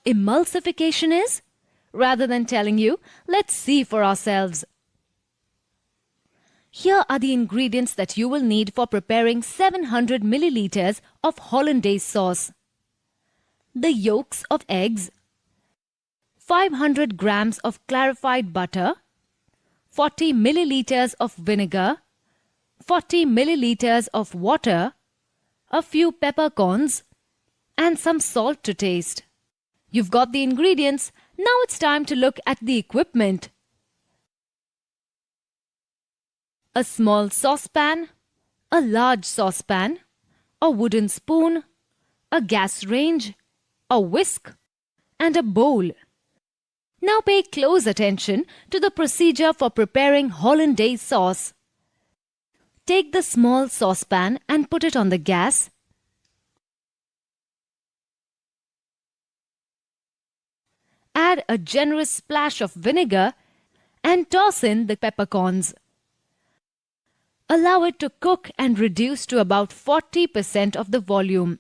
emulsification is? Rather than telling you, let's see for ourselves. Here are the ingredients that you will need for preparing 700 milliliters of hollandaise sauce. The yolks of eggs, 500 grams of clarified butter, 40 milliliters of vinegar, 40 milliliters of water, a few peppercorns, and some salt to taste. You've got the ingredients. Now it's time to look at the equipment. A small saucepan, a large saucepan, a wooden spoon, a gas range, a whisk, and a bowl. Now pay close attention to the procedure for preparing hollandaise sauce. Take the small saucepan and put it on the gas. Add a generous splash of vinegar and toss in the peppercorns. Allow it to cook and reduce to about 40% of the volume.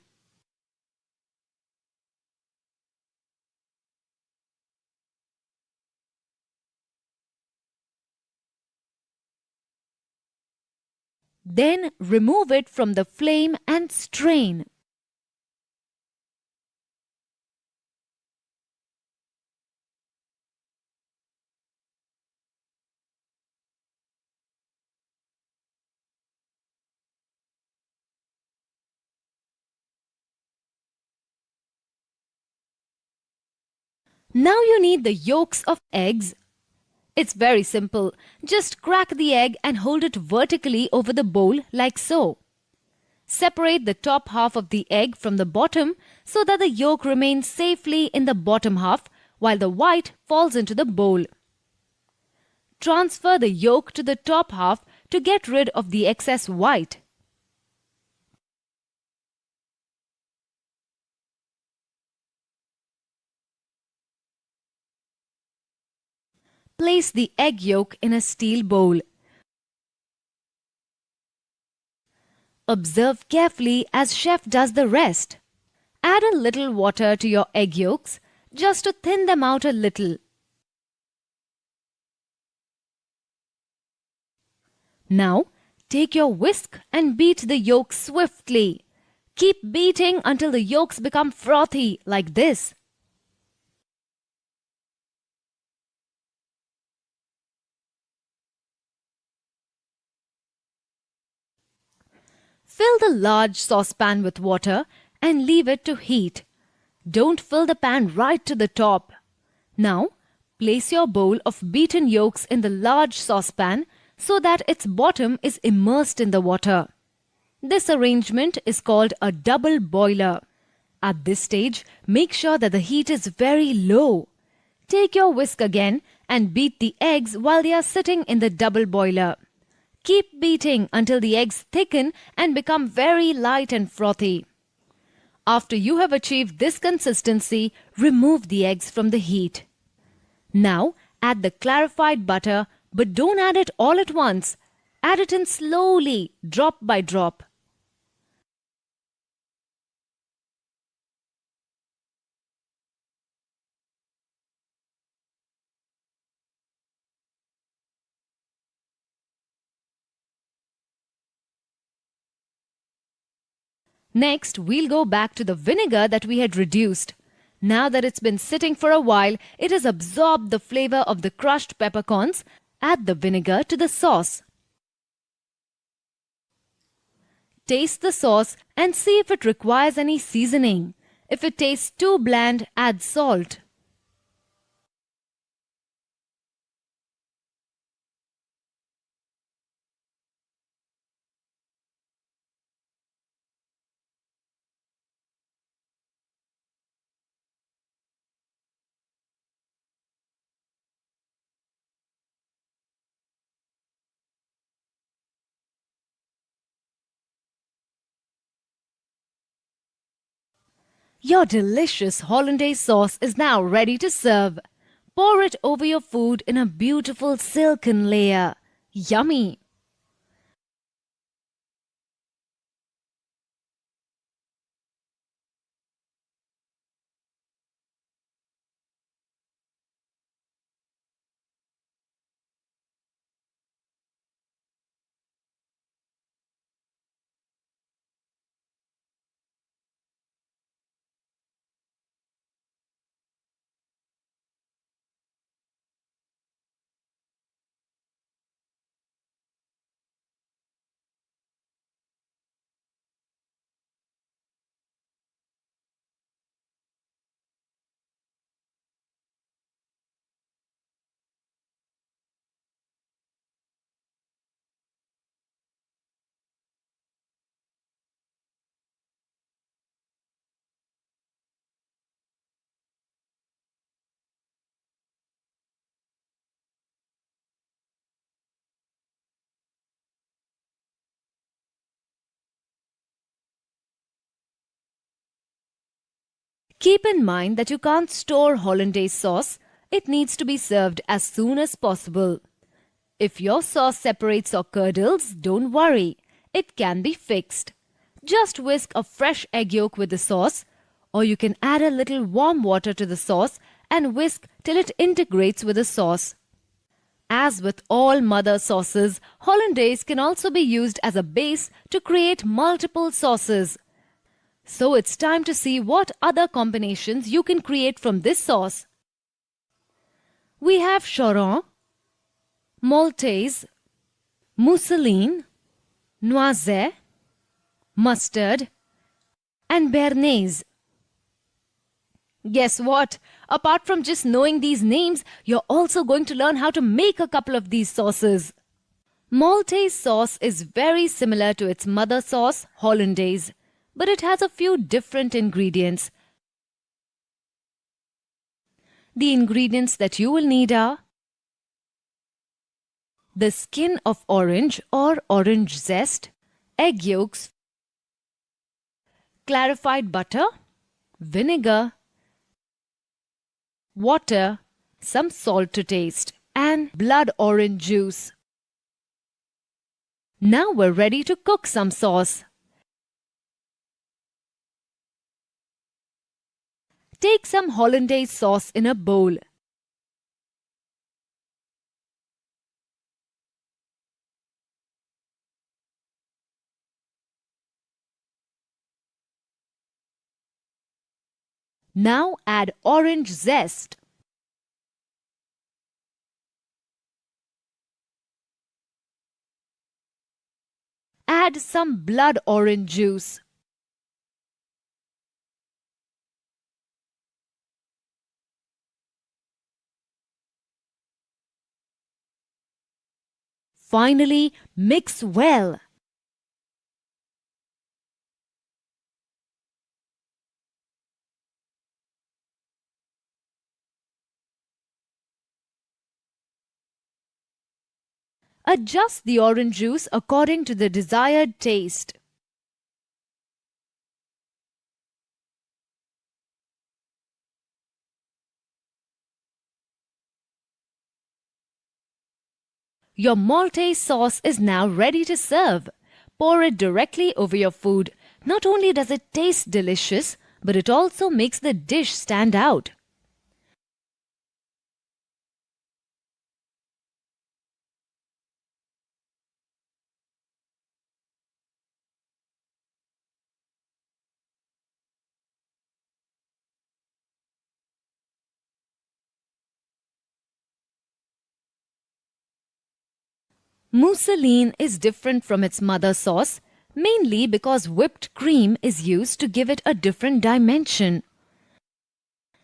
Then remove it from the flame and strain. Now you need the yolks of eggs. It's very simple. Just crack the egg and hold it vertically over the bowl like so. Separate the top half of the egg from the bottom so that the yolk remains safely in the bottom half while the white falls into the bowl. Transfer the yolk to the top half to get rid of the excess white. Place the egg yolk in a steel bowl. Observe carefully as chef does the rest. Add a little water to your egg yolks just to thin them out a little. Now, take your whisk and beat the yolks swiftly. Keep beating until the yolks become frothy like this. Fill the large saucepan with water and leave it to heat. Don't fill the pan right to the top. Now, place your bowl of beaten yolks in the large saucepan so that its bottom is immersed in the water. This arrangement is called a double boiler. At this stage, make sure that the heat is very low. Take your whisk again and beat the eggs while they are sitting in the double boiler. Keep beating until the eggs thicken and become very light and frothy. After you have achieved this consistency, remove the eggs from the heat. Now, add the clarified butter, but don't add it all at once. Add it in slowly, drop by drop. Next, we'll go back to the vinegar that we had reduced. Now that it's been sitting for a while, it has absorbed the flavor of the crushed peppercorns. Add the vinegar to the sauce. Taste the sauce and see if it requires any seasoning. If it tastes too bland, add salt. Your delicious hollandaise sauce is now ready to serve. Pour it over your food in a beautiful silken layer. Yummy! Keep in mind that you can't store hollandaise sauce. It needs to be served as soon as possible. If your sauce separates or curdles, don't worry. It can be fixed. Just whisk a fresh egg yolk with the sauce, or you can add a little warm water to the sauce and whisk till it integrates with the sauce. As with all mother sauces, hollandaise can also be used as a base to create multiple sauces. So it's time to see what other combinations you can create from this sauce. We have choron, Maltaise, mousseline, noisette, mustard, and béarnaise. Guess what? Apart from just knowing these names, you're also going to learn how to make a couple of these sauces. Maltaise sauce is very similar to its mother sauce, hollandaise, but it has a few different ingredients. The ingredients that you will need are the skin of orange or orange zest, egg yolks, clarified butter, vinegar, water, some salt to taste, and blood orange juice. Now we're ready to cook some sauce. Take some hollandaise sauce in a bowl. Now add orange zest. Add some blood orange juice. Finally, mix well. Adjust the orange juice according to the desired taste. Your Maltaise sauce is now ready to serve. Pour it directly over your food. Not only does it taste delicious, but it also makes the dish stand out. Mousseline is different from its mother sauce, mainly because whipped cream is used to give it a different dimension.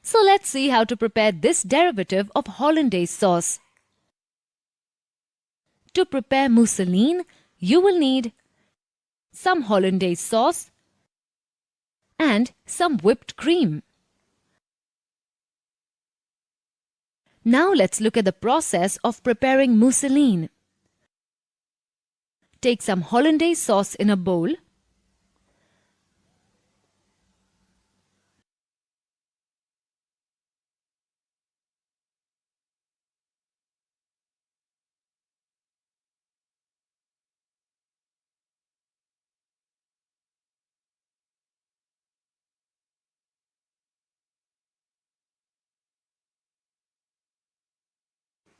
So let's see how to prepare this derivative of hollandaise sauce. To prepare mousseline, you will need some hollandaise sauce and some whipped cream. Now let's look at the process of preparing mousseline. Take some hollandaise sauce in a bowl.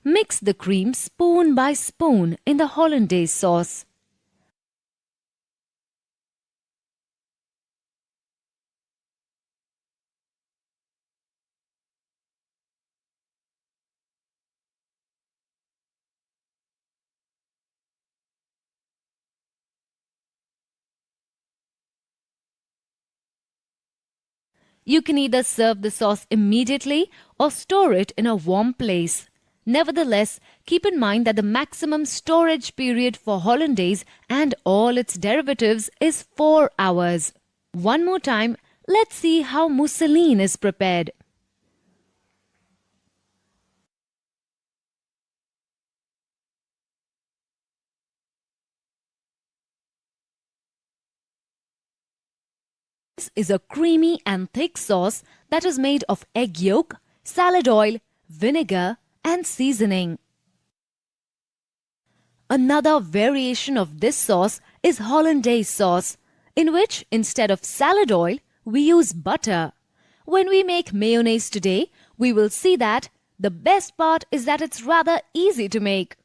Mix the cream spoon by spoon in the hollandaise sauce. You can either serve the sauce immediately or store it in a warm place. Nevertheless, keep in mind that the maximum storage period for hollandaise and all its derivatives is 4 hours. One more time, let's see how mousseline is prepared. is a creamy and thick sauce that is made of egg yolk, salad oil, vinegar, and seasoning. Another variation of this sauce is hollandaise sauce, in which instead of salad oil, we use butter. When we make mayonnaise today, we will see that the best part is that it's rather easy to make.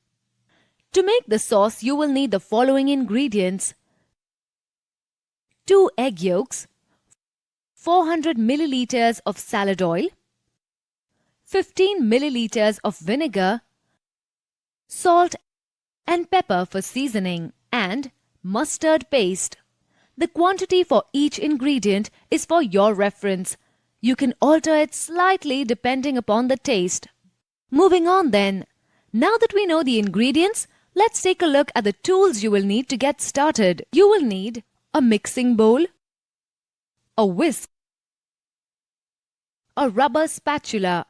To make the sauce, you will need the following ingredients: 2 egg yolks, 400 milliliters of salad oil, 15 milliliters of vinegar, salt and pepper for seasoning, and mustard paste. The quantity for each ingredient is for your reference. You can alter it slightly depending upon the taste. Moving on then. Now that we know the ingredients, let's take a look at the tools you will need to get started. You will need a mixing bowl, a whisk, a rubber spatula,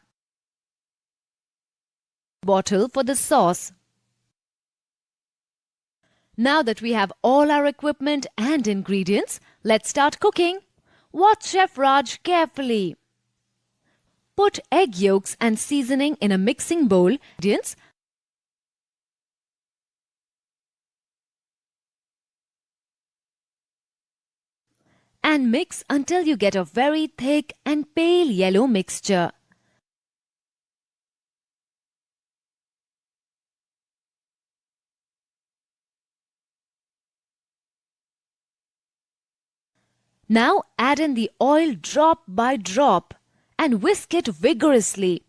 bottle for the sauce. Now that we have all our equipment and ingredients, let's start cooking. Watch Chef Raj carefully. Put egg yolks and seasoning in a mixing bowl. And mix until you get a very thick and pale yellow mixture. Now add in the oil drop by drop and whisk it vigorously.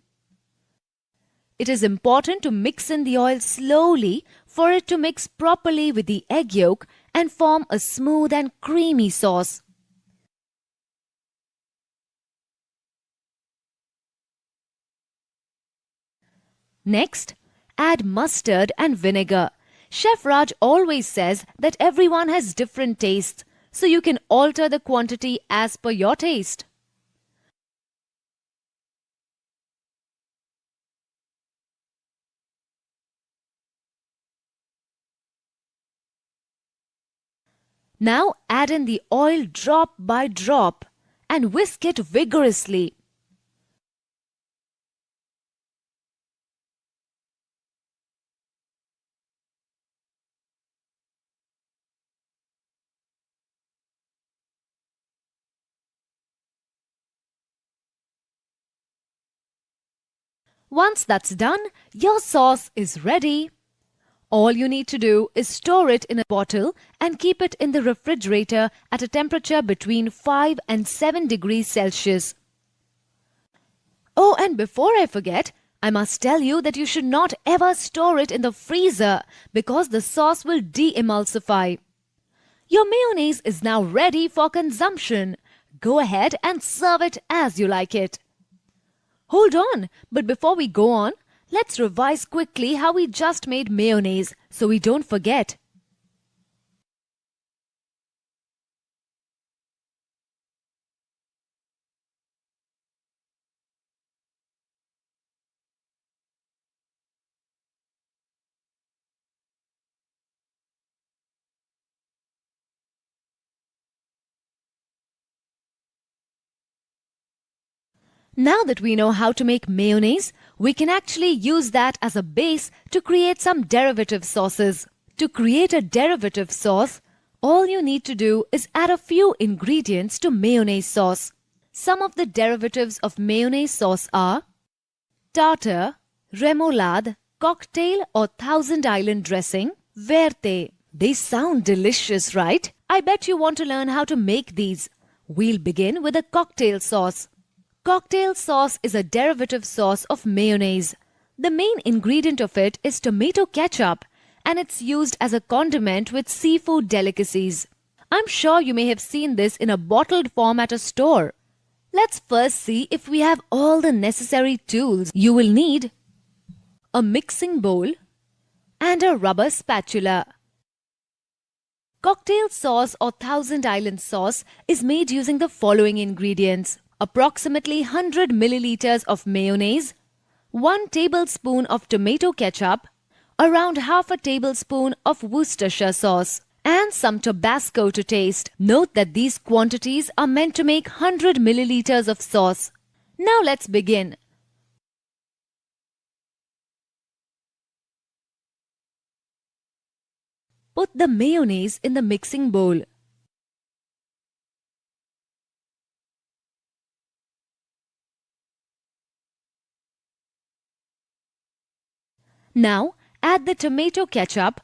It is important to mix in the oil slowly for it to mix properly with the egg yolk and form a smooth and creamy sauce. Next, add mustard and vinegar. Chef Raj always says that everyone has different tastes, so you can alter the quantity as per your taste. Now add in the oil drop by drop and whisk it vigorously. Once that's done, your sauce is ready. All you need to do is store it in a bottle and keep it in the refrigerator at a temperature between 5 and 7 degrees Celsius. Oh, and before I forget, I must tell you that you should not ever store it in the freezer because the sauce will de-emulsify. Your mayonnaise is now ready for consumption. Go ahead and serve it as you like it. Hold on, but before we go on, let's revise quickly how we just made mayonnaise so we don't forget. Now that we know how to make mayonnaise, we can actually use that as a base to create some derivative sauces. To create a derivative sauce, all you need to do is add a few ingredients to mayonnaise sauce. Some of the derivatives of mayonnaise sauce are tartar, remoulade, cocktail or Thousand Island dressing, verte. They sound delicious, right? I bet you want to learn how to make these. We'll begin with a cocktail sauce. Cocktail sauce is a derivative sauce of mayonnaise. The main ingredient of it is tomato ketchup, and it's used as a condiment with seafood delicacies. I'm sure you may have seen this in a bottled form at a store. Let's first see if we have all the necessary tools. You will need a mixing bowl and a rubber spatula. Cocktail sauce or Thousand Island sauce is made using the following ingredients: approximately 100 milliliters of mayonnaise, 1 tablespoon of tomato ketchup, around half a tablespoon of Worcestershire sauce, and some Tabasco to taste. Note that these quantities are meant to make 100 milliliters of sauce. Now let's begin. Put the mayonnaise in the mixing bowl. Now add the tomato ketchup,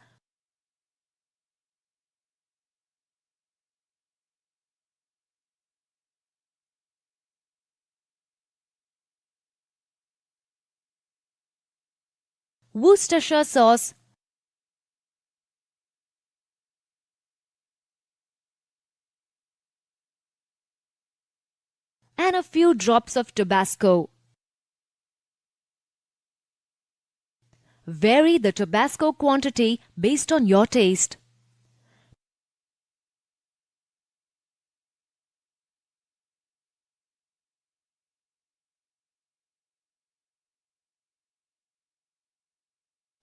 Worcestershire sauce, and a few drops of Tabasco. Vary the Tabasco quantity based on your taste.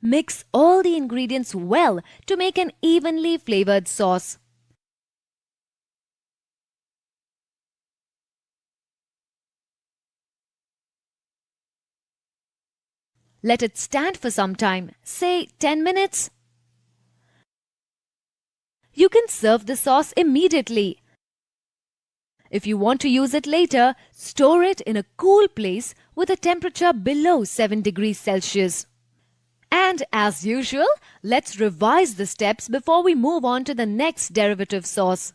Mix all the ingredients well to make an evenly flavored sauce. Let it stand for some time, say 10 minutes. You can serve the sauce immediately. If you want to use it later, store it in a cool place with a temperature below 7 degrees Celsius. And as usual, let's revise the steps before we move on to the next derivative sauce.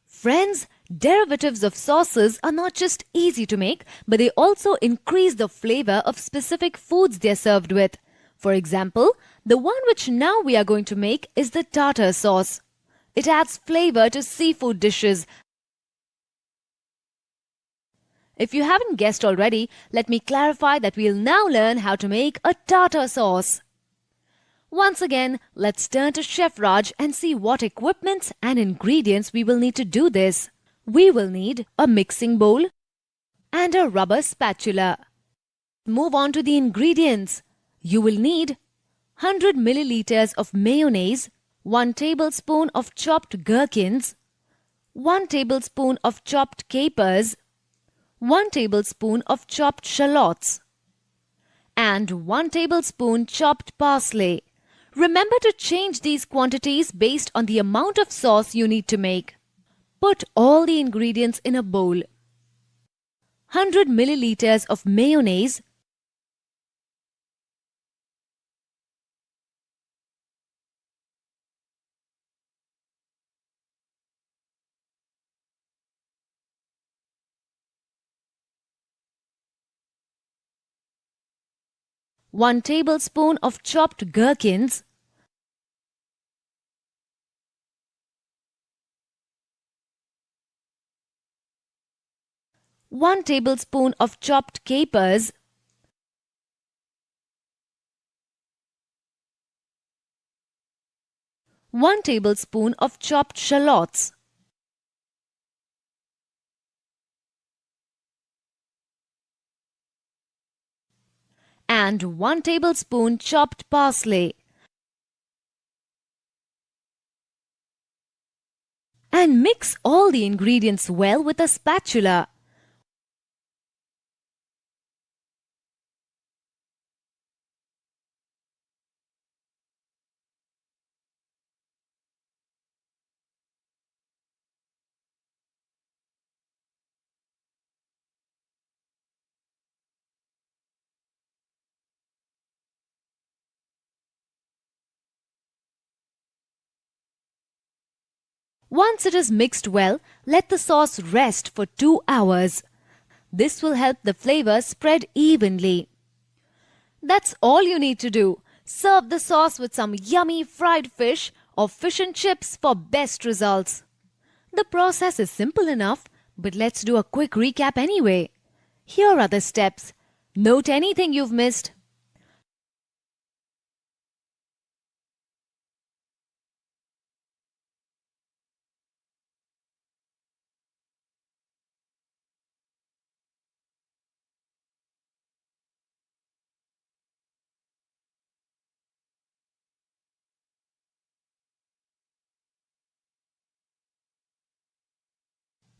Friends, derivatives of sauces are not just easy to make, but they also increase the flavor of specific foods they are served with. For example, the one which now we are going to make is the tartar sauce. It adds flavor to seafood dishes. If you haven't guessed already, let me clarify that we'll now learn how to make a tartar sauce. Once again, let's turn to Chef Raj and see what equipments and ingredients we will need to do this. We will need a mixing bowl and a rubber spatula. Move on to the ingredients. You will need 100 milliliters of mayonnaise, 1 tablespoon of chopped gherkins, 1 tablespoon of chopped capers, 1 tablespoon of chopped shallots, and 1 tablespoon chopped parsley. Remember to change these quantities based on the amount of sauce you need to make. Put all the ingredients in a bowl. 100 milliliters of mayonnaise, 1 tablespoon of chopped gherkins, 1 tablespoon of chopped capers, 1 tablespoon of chopped shallots, and 1 tablespoon chopped parsley. And mix all the ingredients well with a spatula. Once it is mixed well, let the sauce rest for 2 hours. This will help the flavor spread evenly. That's all you need to do. Serve the sauce with some yummy fried fish or fish and chips for best results. The process is simple enough, but let's do a quick recap anyway. Here are the steps. Note anything you've missed.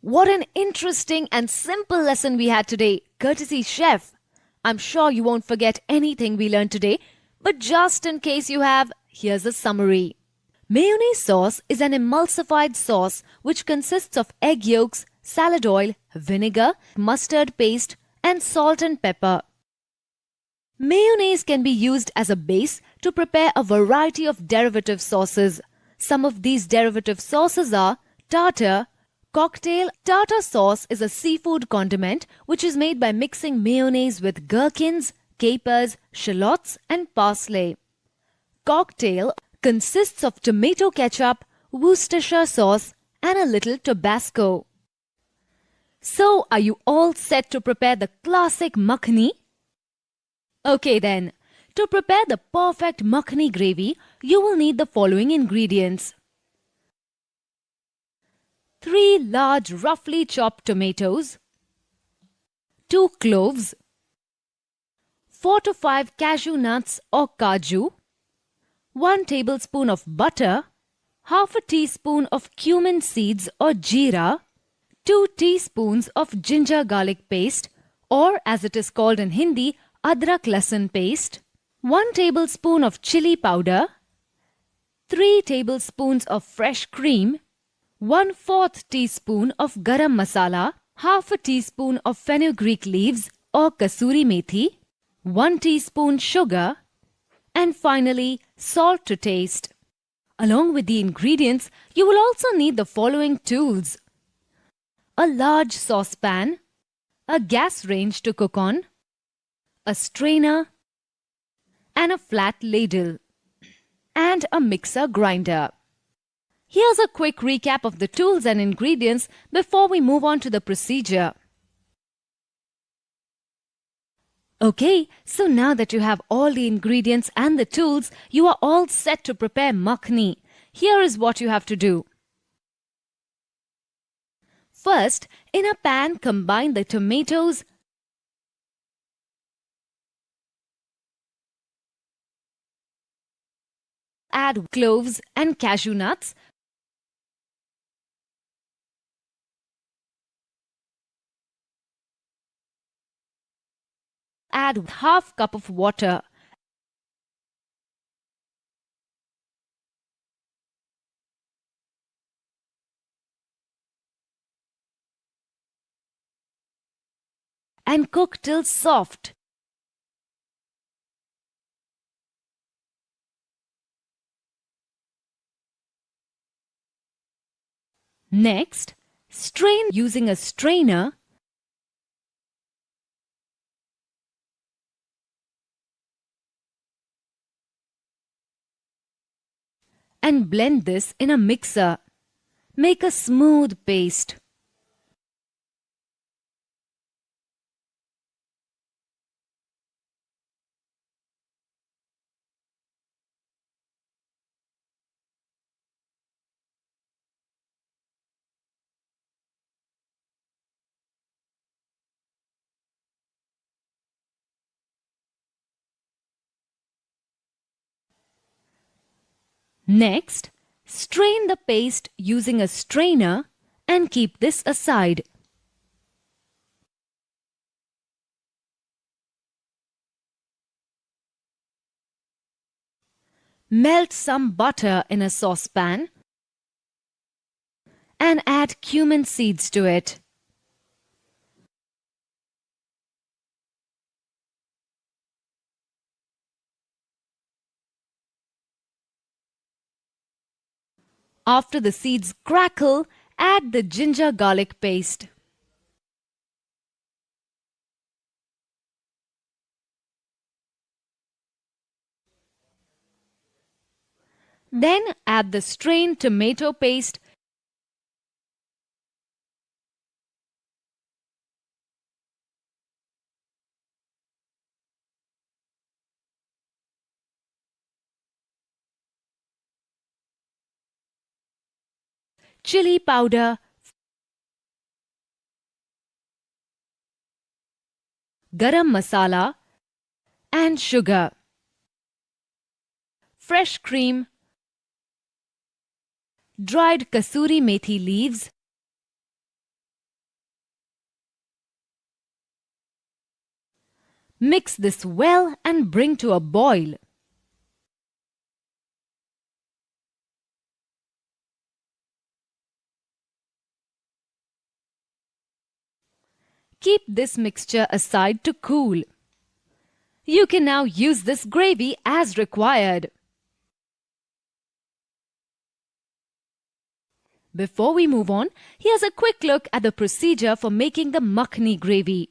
What an interesting and simple lesson we had today, courtesy chef. I'm sure you won't forget anything we learned today, but just in case you have, here's a summary. Mayonnaise sauce is an emulsified sauce which consists of egg yolks, salad oil, vinegar, mustard paste, and salt and pepper. Mayonnaise can be used as a base to prepare a variety of derivative sauces. Some of these derivative sauces are tartar. Cocktail tartar sauce is a seafood condiment which is made by mixing mayonnaise with gherkins, capers, shallots, and parsley. Cocktail consists of tomato ketchup, Worcestershire sauce, and a little Tabasco. So, are you all set to prepare the classic makhani? Okay then, to prepare the perfect makhani gravy, you will need the following ingredients. 3 large roughly chopped tomatoes, 2 cloves, 4 to 5 cashew nuts or kaju, 1 tablespoon of butter, half a teaspoon of cumin seeds or jeera, 2 teaspoons of ginger garlic paste, or as it is called in Hindi, adrak lasan paste, 1 tablespoon of chili powder, 3 tablespoons of fresh cream, 1/4 teaspoon of garam masala, half a teaspoon of fenugreek leaves or kasuri methi, 1 teaspoon sugar, and finally salt to taste. Along with the ingredients, you will also need the following tools: a large saucepan, a gas range to cook on, a strainer, and a flat ladle, and a mixer grinder. Here's a quick recap of the tools and ingredients before we move on to the procedure. Okay, so now that you have all the ingredients and the tools, you are all set to prepare makhani. Here is what you have to do. First, in a pan, combine the tomatoes, add cloves and cashew nuts, add half cup of water. And cook till soft. Next, strain using a strainer and blend this in a mixer. Make a smooth paste. Next, strain the paste using a strainer and keep this aside. Melt some butter in a saucepan and add cumin seeds to it. After the seeds crackle, add the ginger garlic paste. Then add the strained tomato paste, chili powder, garam masala, and sugar. Fresh cream, dried kasuri methi leaves, Mix this well and bring to a boil. Keep this mixture aside to cool. You can now use this gravy as required. Before we move on, here's a quick look at the procedure for making the makhni gravy.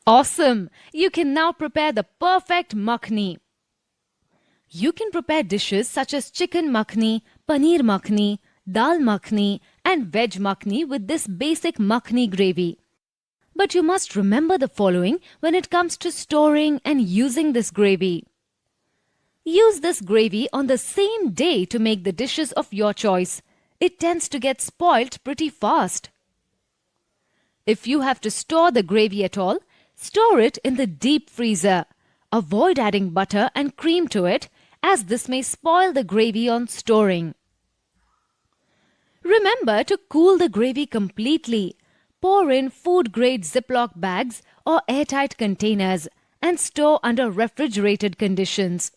Awesome! You can now prepare the perfect makhni. You can prepare dishes such as chicken makhni, paneer makhni, dal makhni and veg makhni with this basic makhni gravy. But you must remember the following when it comes to storing and using this gravy. Use this gravy on the same day to make the dishes of your choice. It tends to get spoilt pretty fast. If you have to store the gravy at all, store it in the deep freezer. Avoid adding butter and cream to it, as this may spoil the gravy on storing. Remember to cool the gravy completely. Pour in food-grade Ziploc bags or airtight containers and store under refrigerated conditions.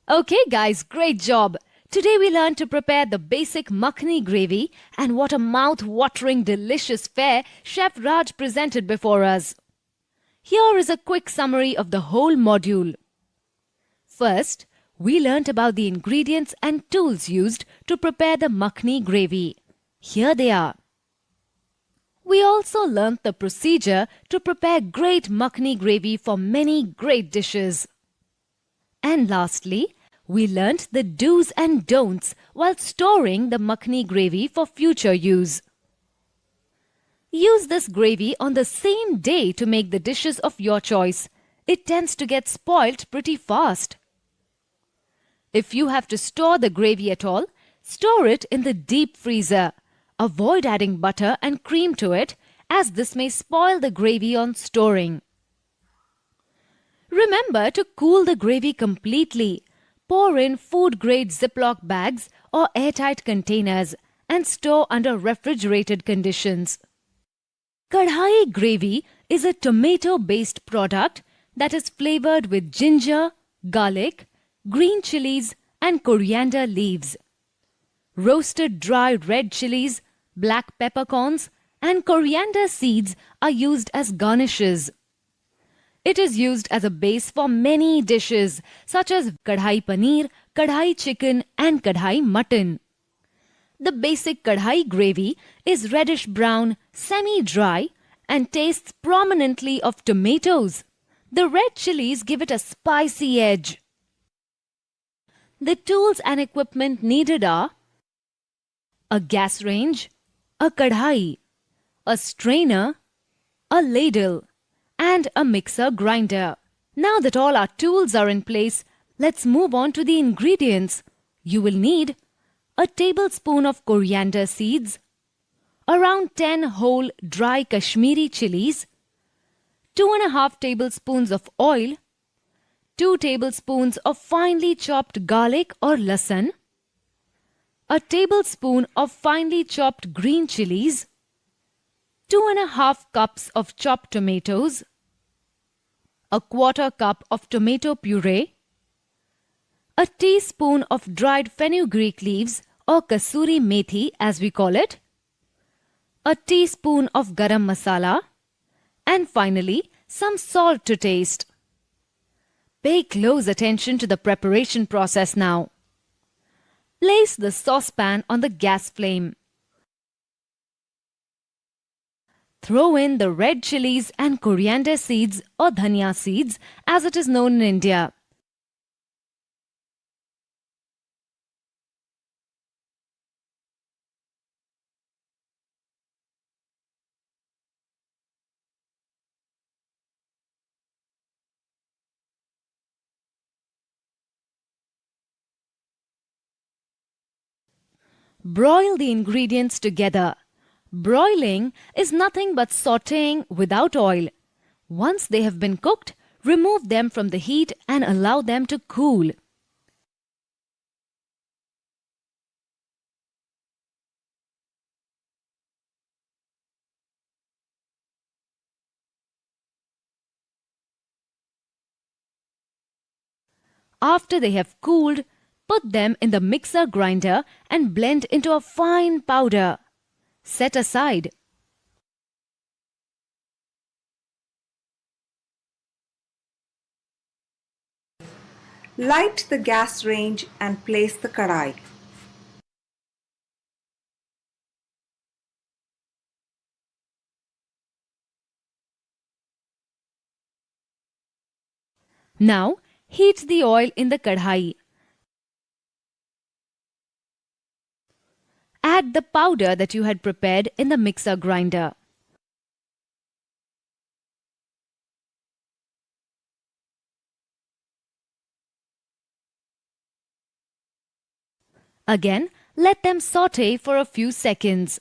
Okay guys, great job! Today we learned to prepare the basic makhni gravy, and what a mouth-watering delicious fare Chef Raj presented before us. Here is a quick summary of the whole module. First, we learnt about the ingredients and tools used to prepare the makhni gravy. Here they are. We also learnt the procedure to prepare great makhni gravy for many great dishes. And lastly, we learnt the do's and don'ts while storing the makhni gravy for future use. Use this gravy on the same day to make the dishes of your choice. It tends to get spoilt pretty fast. If you have to store the gravy at all, store it in the deep freezer. Avoid adding butter and cream to it, as this may spoil the gravy on storing. Remember to cool the gravy completely. Pour in food-grade Ziploc bags or airtight containers and store under refrigerated conditions. Kadhai gravy is a tomato-based product that is flavored with ginger, garlic, green chilies and coriander leaves. Roasted dry red chilies, black peppercorns and coriander seeds are used as garnishes. It is used as a base for many dishes such as kadhai paneer, kadhai chicken and kadhai mutton. The basic kadhai gravy is reddish brown, semi-dry and tastes prominently of tomatoes. The red chilies give it a spicy edge. The tools and equipment needed are a gas range, a kadhai, a strainer, a ladle, and a mixer grinder. Now that all our tools are in place, let's move on to the ingredients. You will need a tablespoon of coriander seeds, around 10 whole dry Kashmiri chilies, 2.5 tablespoons of oil, 2 tablespoons of finely chopped garlic or lasan, a tablespoon of finely chopped green chilies, 2.5 cups of chopped tomatoes, a quarter cup of tomato puree, a teaspoon of dried fenugreek leaves or kasuri methi as we call it, a teaspoon of garam masala, and finally some salt to taste. Pay close attention to the preparation process now. Place the saucepan on the gas flame. Throw in the red chilies and coriander seeds or dhania seeds as it is known in India. Broil the ingredients together. Broiling is nothing but sautéing without oil. Once they have been cooked, remove them from the heat and allow them to cool. After they have cooled, put them in the mixer grinder and blend into a fine powder. Set aside. Light the gas range and place the kadai. Now, heat the oil in the kadhai. Add the powder that you had prepared in the mixer grinder. Again, let them saute for a few seconds.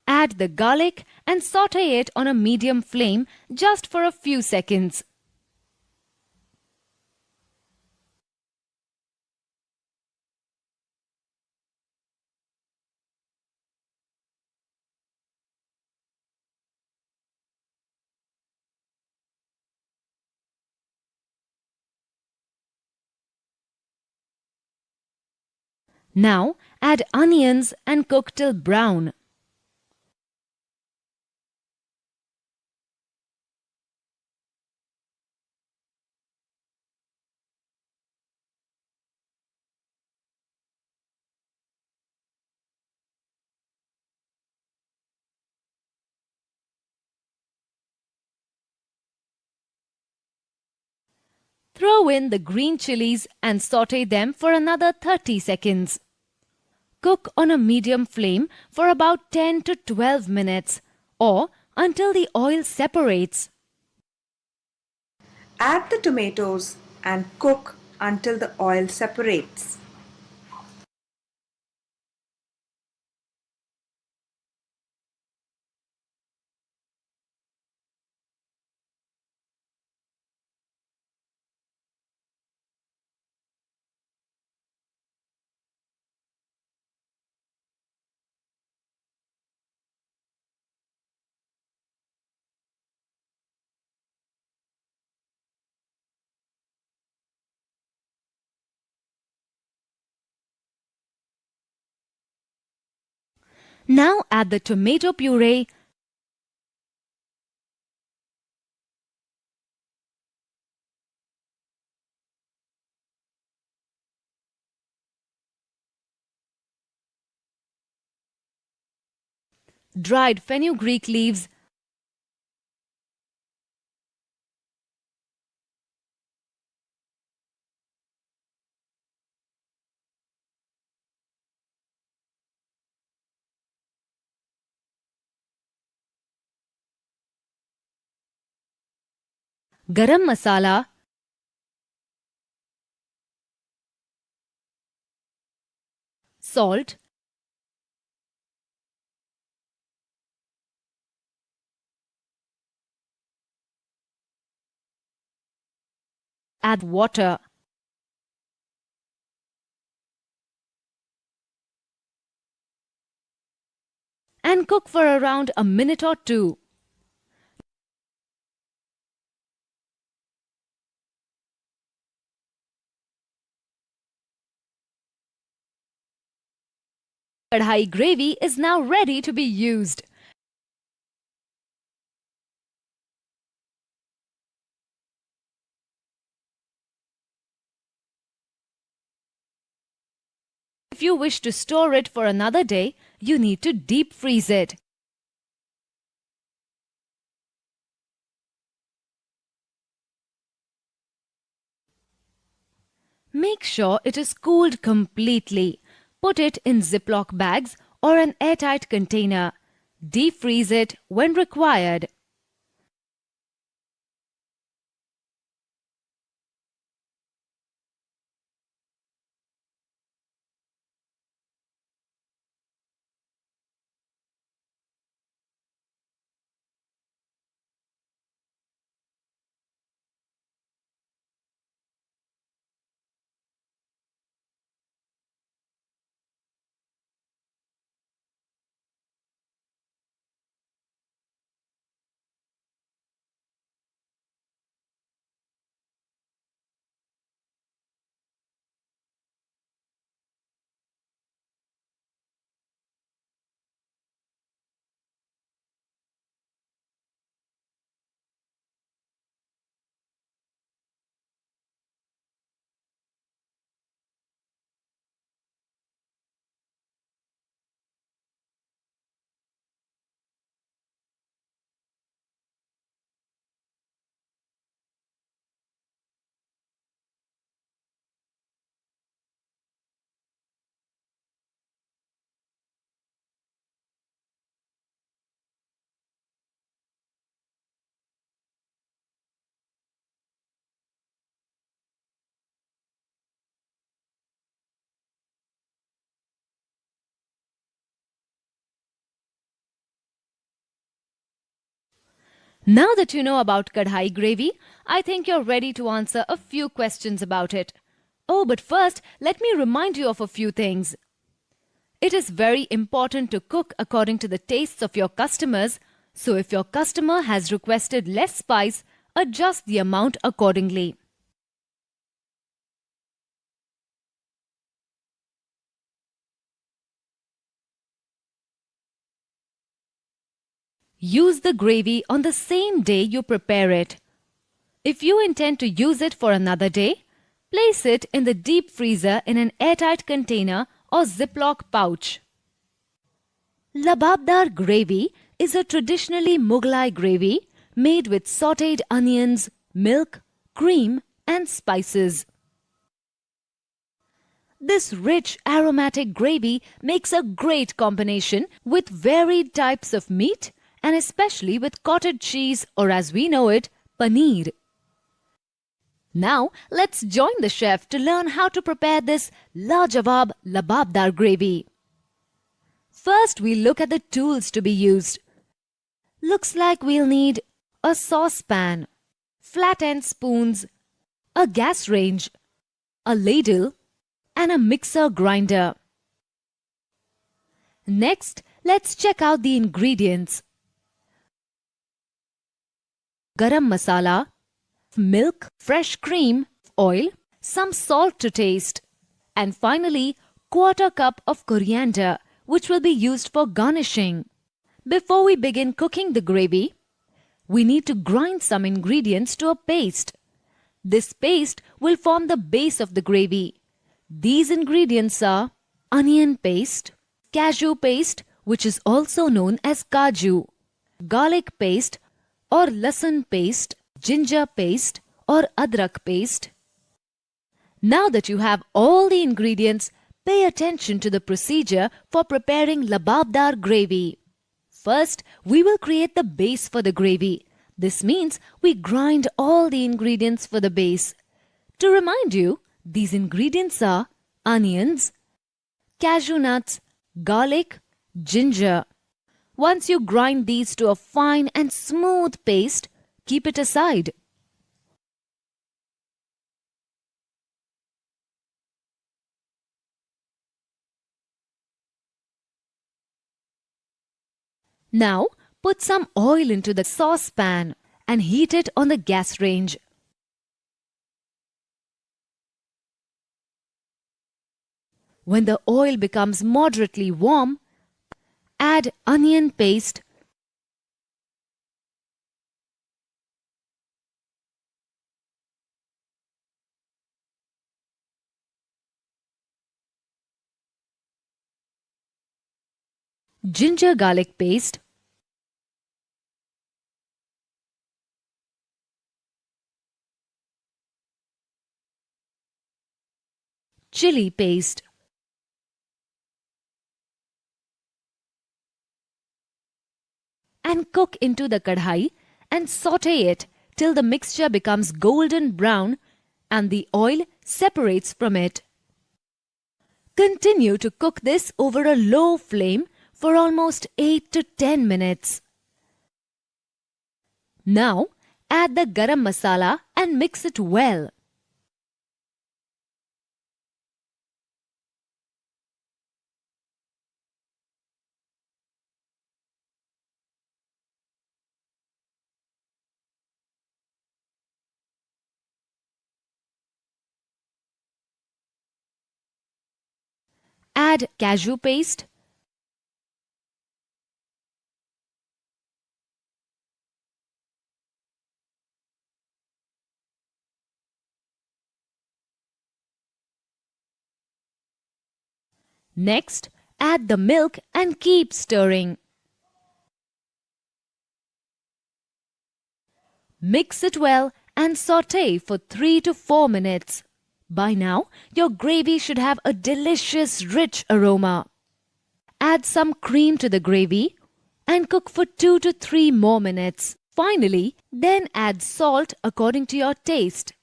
Add the garlic and saute it on a medium flame just for a few seconds. Now add onions and cook till brown. Throw in the green chilies and saute them for another 30 seconds. Cook on a medium flame for about 10 to 12 minutes or until the oil separates. Add the tomatoes and cook until the oil separates. Now add the tomato puree, dried fenugreek leaves, garam masala, salt, add water. And cook for around a minute or two. Kadhai gravy is now ready to be used. If you wish to store it for another day, you need to deep freeze it. Make sure it is cooled completely. Put it in Ziploc bags or an airtight container. Deep freeze it when required. Now that you know about kadhai gravy, I think you're ready to answer a few questions about it. Oh, but first, let me remind you of a few things. It is very important to cook according to the tastes of your customers, so if your customer has requested less spice, adjust the amount accordingly. Use the gravy on the same day you prepare it. If you intend to use it for another day, place it in the deep freezer in an airtight container or Ziploc pouch. Lababdar gravy is a traditionally Mughlai gravy made with sautéed onions, milk, cream and spices. This rich aromatic gravy makes a great combination with varied types of meat and especially with cottage cheese, or as we know it, paneer. Now let's join the chef to learn how to prepare this lajawab lababdar gravy. First, we look at the tools to be used. Looks like we'll need a saucepan, flat end spoons, a gas range, a ladle, and a mixer grinder. Next, let's check out the ingredients. Garam masala, milk, fresh cream, oil, some salt to taste, and finally, quarter cup of coriander, which will be used for garnishing. Before we begin cooking the gravy, we need to grind some ingredients to a paste. This paste will form the base of the gravy. These ingredients are onion paste, cashew paste, which is also known as kaju, garlic paste or lasan paste, ginger paste or adrak paste. Now that you have all the ingredients, pay attention to the procedure for preparing lababdar gravy. First, we will create the base for the gravy. This means we grind all the ingredients for the base. To remind you, these ingredients are onions, cashew nuts, garlic, ginger. Once you grind these to a fine and smooth paste, keep it aside. Now, put some oil into the saucepan and heat it on the gas range. When the oil becomes moderately warm, add onion paste, ginger garlic paste, chili paste, and cook into the kadhai and saute it till the mixture becomes golden brown and the oil separates from it. Continue to cook this over a low flame for almost 8 to 10 minutes. Now, add the garam masala and mix it well. Add cashew paste, next, add the milk and keep stirring. Mix it well and saute for 3 to 4 minutes. By now, your gravy should have a delicious, rich aroma. Add some cream to the gravy and cook for 2 to 3 more minutes. Finally, then add salt according to your taste.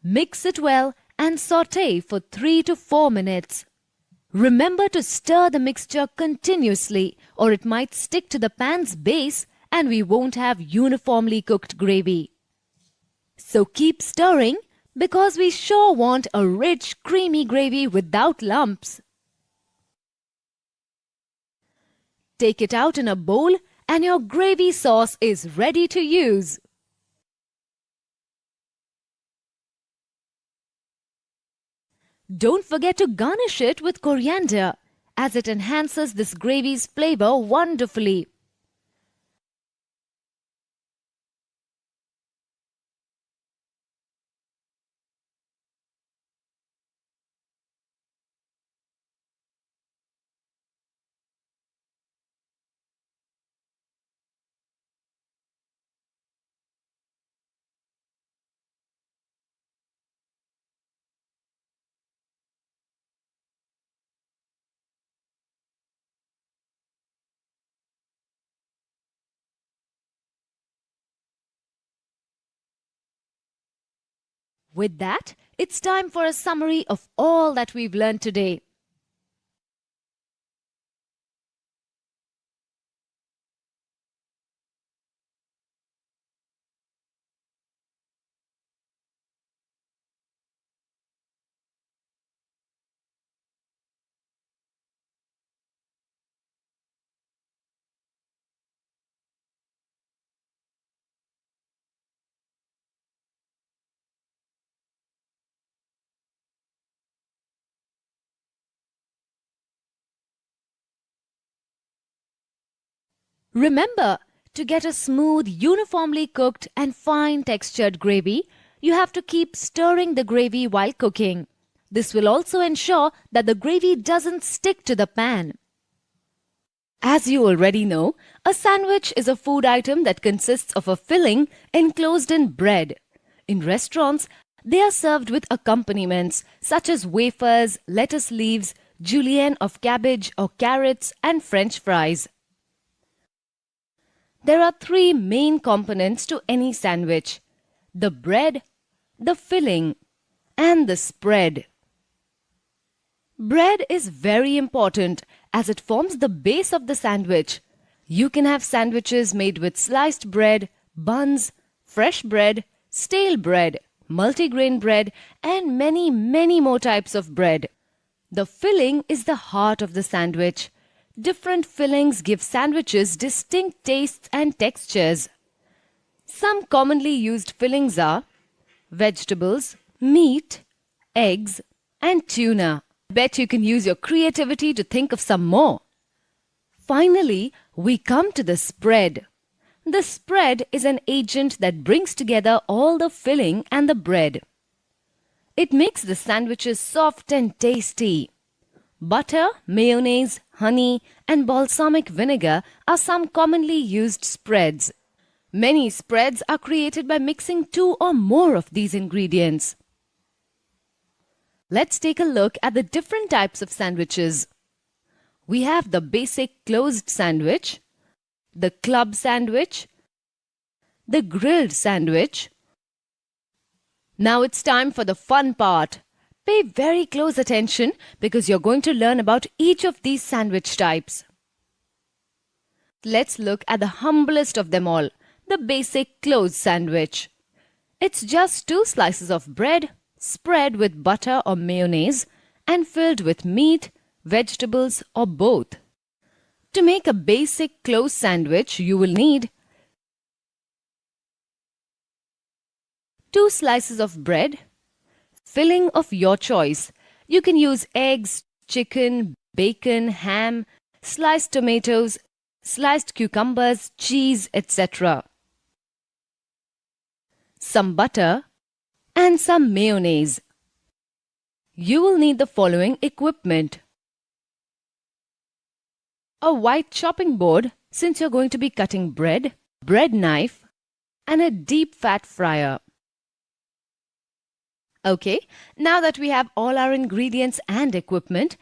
Mix it well and saute for 3 to 4 minutes. Remember to stir the mixture continuously or it might stick to the pan's base and we won't have uniformly cooked gravy. So keep stirring because we sure want a rich, creamy gravy without lumps. Take it out in a bowl and your gravy sauce is ready to use. Don't forget to garnish it with coriander as it enhances this gravy's flavor wonderfully. With that, it's time for a summary of all that we've learned today. Remember, to get a smooth, uniformly cooked and fine textured gravy, you have to keep stirring the gravy while cooking. This will also ensure that the gravy doesn't stick to the pan. As you already know, a sandwich is a food item that consists of a filling enclosed in bread. In restaurants, they are served with accompaniments such as wafers, lettuce leaves, julienne of cabbage or carrots, and French fries. There are three main components to any sandwich: the bread, the filling, and the spread. Bread is very important as it forms the base of the sandwich. You can have sandwiches made with sliced bread, buns, fresh bread, stale bread, multigrain bread, and many more types of bread. The filling is the heart of the sandwich. Different fillings give sandwiches distinct tastes and textures. Some commonly used fillings are vegetables, meat, eggs, and tuna. Bet you can use your creativity to think of some more. Finally, we come to the spread. The spread is an agent that brings together all the filling and the bread. It makes the sandwiches soft and tasty. Butter, mayonnaise, honey, and balsamic vinegar are some commonly used spreads. Many spreads are created by mixing two or more of these ingredients. Let's take a look at the different types of sandwiches. We have the basic closed sandwich, the club sandwich, the grilled sandwich. Now it's time for the fun part. Pay very close attention because you're going to learn about each of these sandwich types. Let's look at the humblest of them all, the basic closed sandwich. It's just two slices of bread, spread with butter or mayonnaise, and filled with meat, vegetables, or both. To make a basic closed sandwich, you will need 2 slices of bread, filling of your choice. You can use eggs, chicken, bacon, ham, sliced tomatoes, sliced cucumbers, cheese, etc. Some butter and some mayonnaise. You will need the following equipment: a wide chopping board since you're going to be cutting bread, bread knife, and a deep fat fryer. Okay, now that we have all our ingredients and equipment,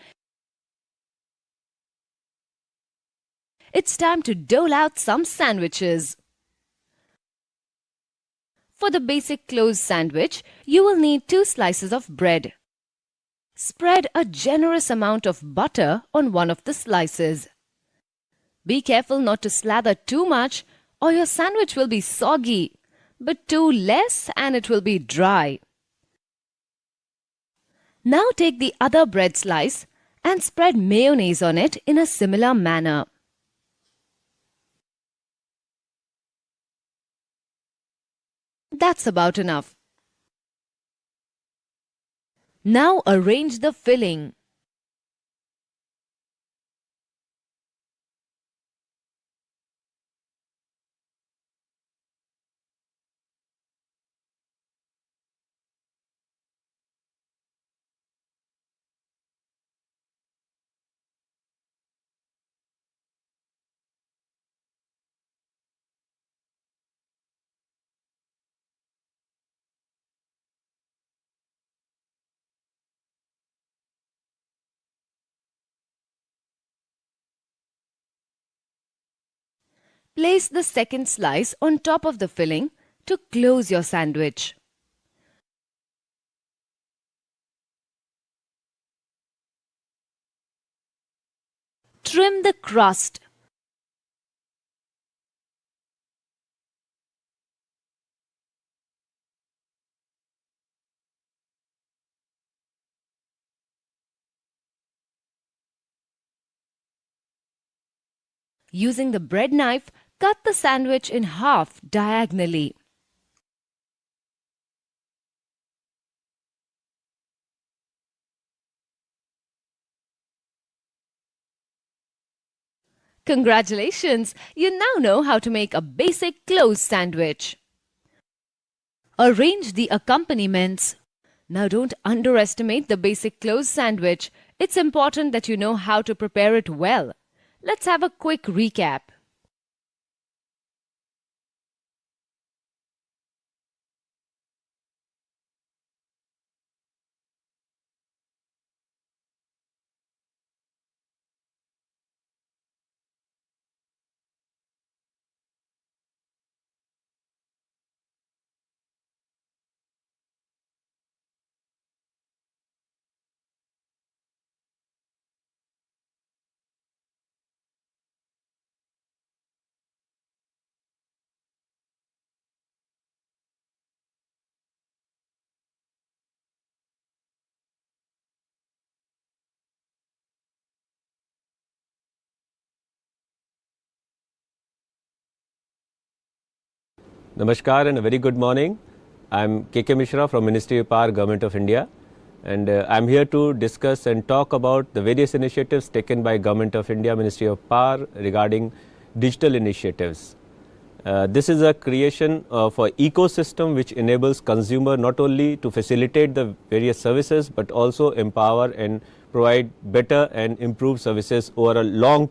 it's time to dole out some sandwiches. For the basic closed sandwich, you will need 2 slices of bread. Spread a generous amount of butter on one of the slices. Be careful not to slather too much or your sandwich will be soggy, but too less and it will be dry. Now take the other bread slice and spread mayonnaise on it in a similar manner. That's about enough. Now arrange the filling. Place the second slice on top of the filling to close your sandwich. Trim the crust. Using the bread knife, cut the sandwich in half diagonally. Congratulations! You now know how to make a basic closed sandwich. Arrange the accompaniments. Now don't underestimate the basic closed sandwich. It's important that you know how to prepare it well. Let's have a quick recap. Namaskar and a very good morning. I'm KK Mishra from Ministry of Power, Government of India, and I'm here to discuss and talk about the various initiatives taken by Government of India, Ministry of Power regarding digital initiatives. This is a creation of an ecosystem which enables consumer not only to facilitate the various services but also empower and provide better and improved services over a long